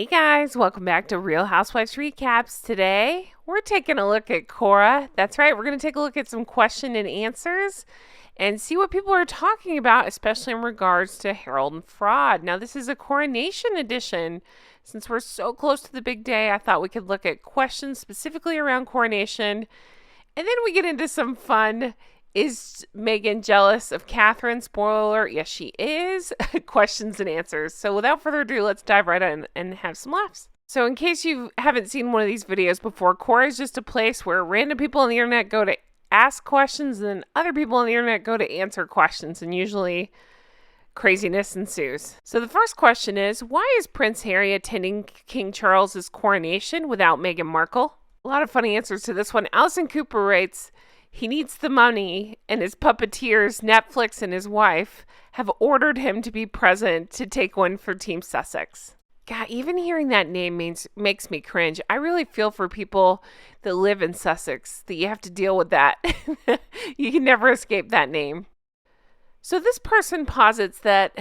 Hey guys, welcome back to Real Housewives Recaps. Today, we're taking a look at Quora. That's right, we're going to take a look at some question and answers and see what people are talking about, especially in regards to Harold and fraud. Now, this is a Coronation edition. Since we're so close to the big day, I thought we could look at questions specifically around Coronation. And then we get into some fun. Is Meghan jealous of Catherine? Spoiler, yes, she is. Questions and answers. So without further ado, let's dive right in and have some laughs. So in case you haven't seen one of these videos before, Quora is just a place where random people on the internet go to ask questions and then other people on the internet go to answer questions, and usually craziness ensues. So the first question is, why is Prince Harry attending King Charles's coronation without Meghan Markle? A lot of funny answers to this one. Allison Cooper writes, he needs the money, and his puppeteers, Netflix and his wife, have ordered him to be present to take one for Team Sussex. God, even hearing that name makes me cringe. I really feel for people that live in Sussex, that you have to deal with that. You can never escape that name. So this person posits that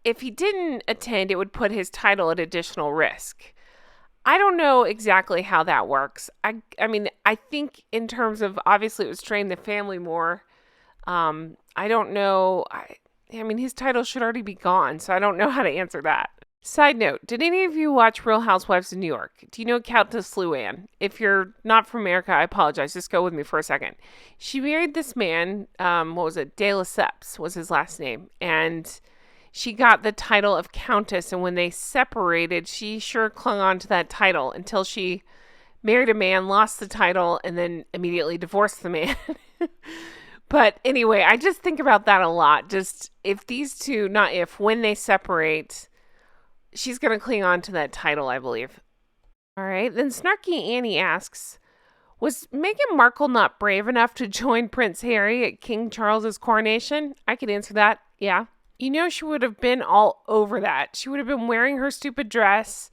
if he didn't attend, it would put his title at additional risk. I don't know exactly how that works. I mean, I think in terms of, obviously it would strain the family more. I don't know. I mean, his title should already be gone, so I don't know how to answer that. Side note, did any of you watch Real Housewives of New York? Do you know Countess Luann? If you're not from America, I apologize. Just go with me for a second. She married this man, what was it? De Lesseps was his last name. And she got the title of Countess, and when they separated, she sure clung on to that title until she married a man, lost the title, and then immediately divorced the man. But anyway, I just think about that a lot. Just if these two, not if, when they separate, she's going to cling on to that title, I believe. All right, then Snarky Annie asks, was Meghan Markle not brave enough to join Prince Harry at King Charles's coronation? I could answer that, yeah. You know, she would have been all over that. She would have been wearing her stupid dress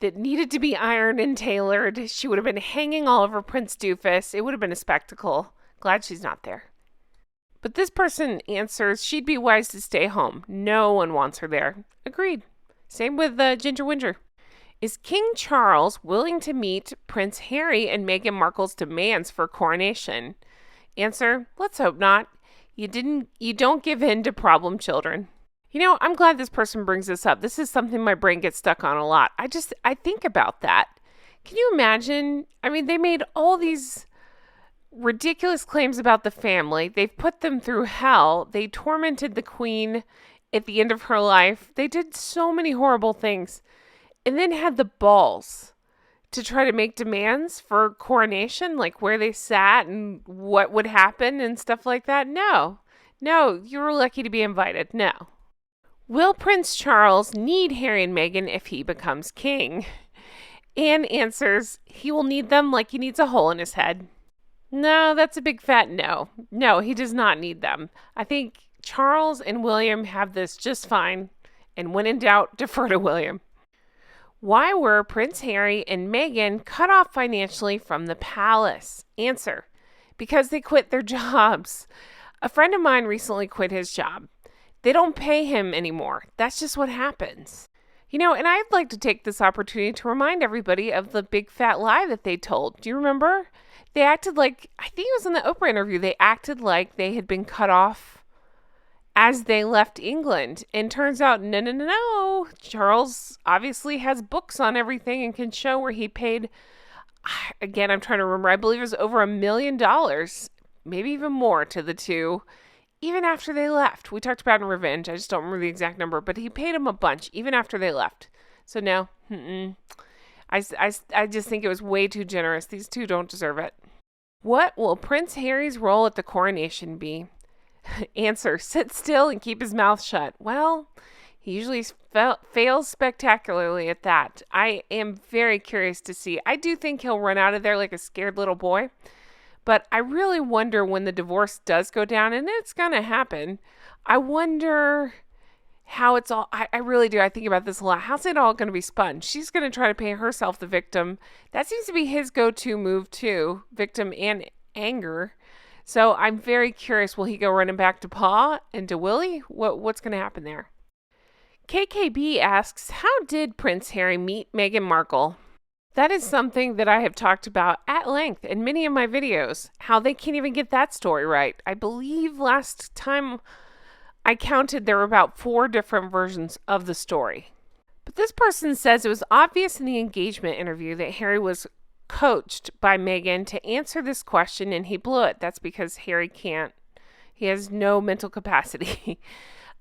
that needed to be ironed and tailored. She would have been hanging all over Prince Doofus. It would have been a spectacle. Glad she's not there. But this person answers, she'd be wise to stay home. No one wants her there. Agreed. Same with Ginger Winger. Is King Charles willing to meet Prince Harry and Meghan Markle's demands for coronation? Answer, let's hope not. You don't give in to problem children. You know, I'm glad this person brings this up. This is something my brain gets stuck on a lot. I think about that. Can you imagine? I mean, they made all these ridiculous claims about the family. They've put them through hell. They tormented the queen at the end of her life. They did so many horrible things. And then had the balls to try to make demands for coronation, like where they sat and what would happen and stuff like that. No, you were lucky to be invited. No. Will Prince Charles need Harry and Meghan if he becomes king? Anne answers, he will need them like he needs a hole in his head. No, that's a big fat no. No, he does not need them. I think Charles and William have this just fine, and when in doubt, defer to William. Why were Prince Harry and Meghan cut off financially from the palace? Answer, because they quit their jobs. A friend of mine recently quit his job. They don't pay him anymore. That's just what happens. You know, and I'd like to take this opportunity to remind everybody of the big fat lie that they told. Do you remember? They acted like, I think it was in the Oprah interview, they acted like they had been cut off as they left England. And turns out, no. Charles obviously has books on everything and can show where he paid, again, I'm trying to remember, I believe it was over $1 million, maybe even more to the two, even after they left. We talked about in Revenge. I just don't remember the exact number, but he paid him a bunch even after they left. So no, I just think it was way too generous. These two don't deserve it. What will Prince Harry's role at the coronation be? Answer, sit still and keep his mouth shut. Well, he usually fails spectacularly at that. I am very curious to see. I do think he'll run out of there like a scared little boy. But I really wonder when the divorce does go down, and it's going to happen, I wonder how it's all, I really do. I think about this a lot. How's it all going to be spun? She's going to try to pay herself the victim. That seems to be his go-to move too, victim and anger. So I'm very curious, will he go running back to Pa and to Willie? What's going to happen there? KKB asks, how did Prince Harry meet Meghan Markle? That is something that I have talked about at length in many of my videos, how they can't even get that story right. I believe last time I counted there were about 4 different versions of the story. But this person says it was obvious in the engagement interview that Harry was coached by Meghan to answer this question and he blew it. That's because Harry can't. He has no mental capacity.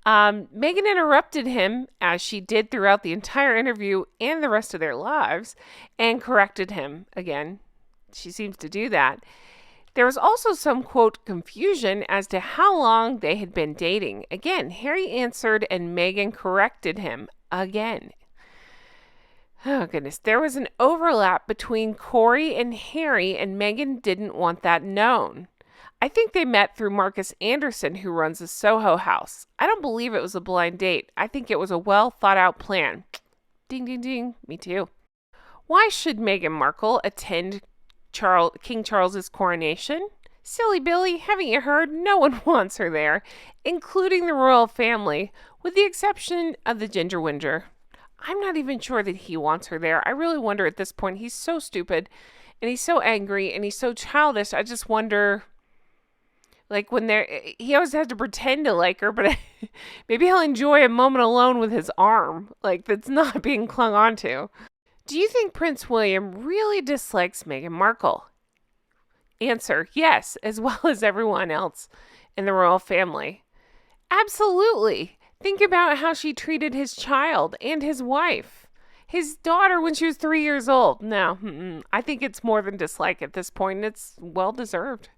Meghan interrupted him, as she did throughout the entire interview and the rest of their lives, and corrected him again. She seems to do that. There was also some, quote, confusion as to how long they had been dating. Again, Harry answered and Meghan corrected him again. Oh, goodness. There was an overlap between Corey and Harry, and Meghan didn't want that known. I think they met through Marcus Anderson, who runs a Soho house. I don't believe it was a blind date. I think it was a well thought out plan. Ding, ding, ding. Me too. Why should Meghan Markle attend King Charles's coronation? Silly Billy, haven't you heard? No one wants her there, including the royal family, with the exception of the Ginger Whinger. I'm not even sure that he wants her there. I really wonder at this point. He's so stupid, and he's so angry, and he's so childish. I just wonder... Like he always has to pretend to like her, but maybe he'll enjoy a moment alone with his arm, like that's not being clung onto. Do you think Prince William really dislikes Meghan Markle? Answer, yes, as well as everyone else in the royal family. Absolutely. Think about how she treated his child and his wife. His daughter when she was 3 years old. No, I think it's more than dislike at this point, and it's well deserved.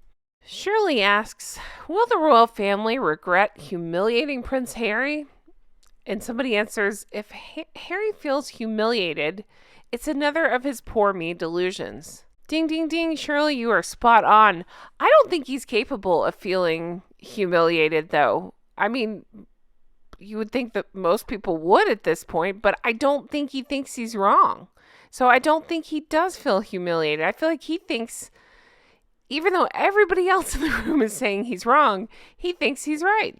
Shirley asks, will the royal family regret humiliating Prince Harry? And somebody answers, if Harry feels humiliated, it's another of his poor me delusions. Ding, ding, ding, Shirley, you are spot on. I don't think he's capable of feeling humiliated, though. I mean, you would think that most people would at this point, but I don't think he thinks he's wrong. So I don't think he does feel humiliated. I feel like he thinks... Even though everybody else in the room is saying he's wrong, he thinks he's right.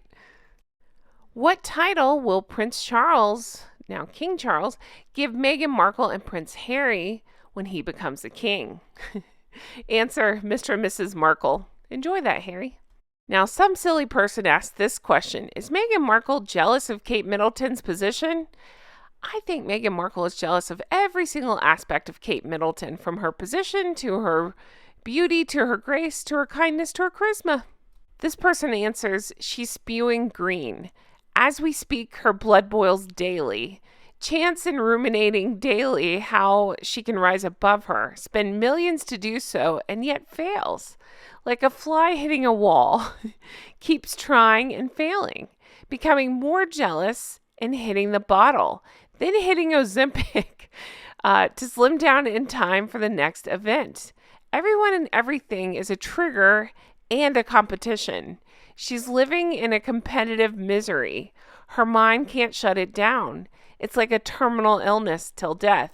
What title will Prince Charles, now King Charles, give Meghan Markle and Prince Harry when he becomes the king? Answer, Mr. and Mrs. Markle. Enjoy that, Harry. Now, some silly person asked this question. Is Meghan Markle jealous of Kate Middleton's position? I think Meghan Markle is jealous of every single aspect of Kate Middleton, from her position to her beauty, to her grace, to her kindness, to her charisma. This person answers, she's spewing green. As we speak, her blood boils daily. Chants and ruminating daily how she can rise above her, spend millions to do so, and yet fails. Like a fly hitting a wall, keeps trying and failing, becoming more jealous and hitting the bottle, then hitting Ozempic to slim down in time for the next event. Everyone and everything is a trigger and a competition. She's living in a competitive misery. Her mind can't shut it down. It's like a terminal illness till death.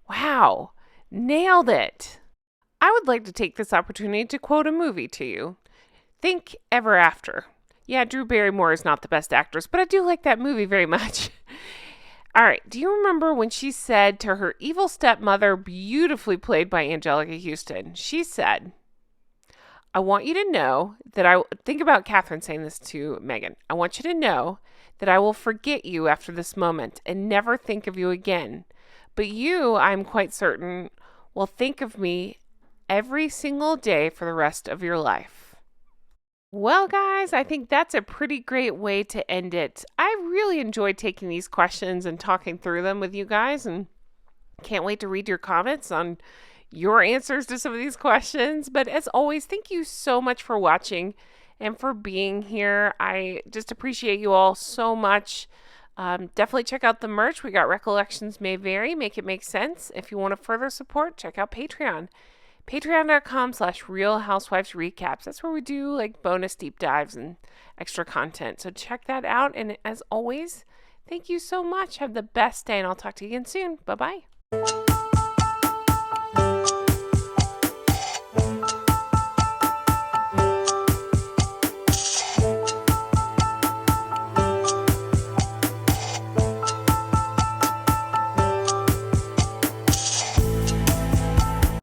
Wow, nailed it. I would like to take this opportunity to quote a movie to you. Think Ever After. Yeah, Drew Barrymore is not the best actress, but I do like that movie very much. All right, do you remember when she said to her evil stepmother, beautifully played by Angelica Houston, she said, I want you to know that think about Catherine saying this to Meghan. I want you to know that I will forget you after this moment and never think of you again. But you, I'm quite certain, will think of me every single day for the rest of your life. Well, guys, I think that's a pretty great way to end it. I really enjoyed taking these questions and talking through them with you guys, and can't wait to read your comments on your answers to some of these questions. But as always, thank you so much for watching and for being here. I just appreciate you all so much. Definitely check out the merch. We got Recollections May Vary, Make It Make Sense. If you want to further support, check out Patreon. Patreon.com/Real Housewives Recaps. That's where we do like bonus deep dives and extra content. So check that out. And as always, thank you so much. Have the best day, and I'll talk to you again soon. Bye-bye.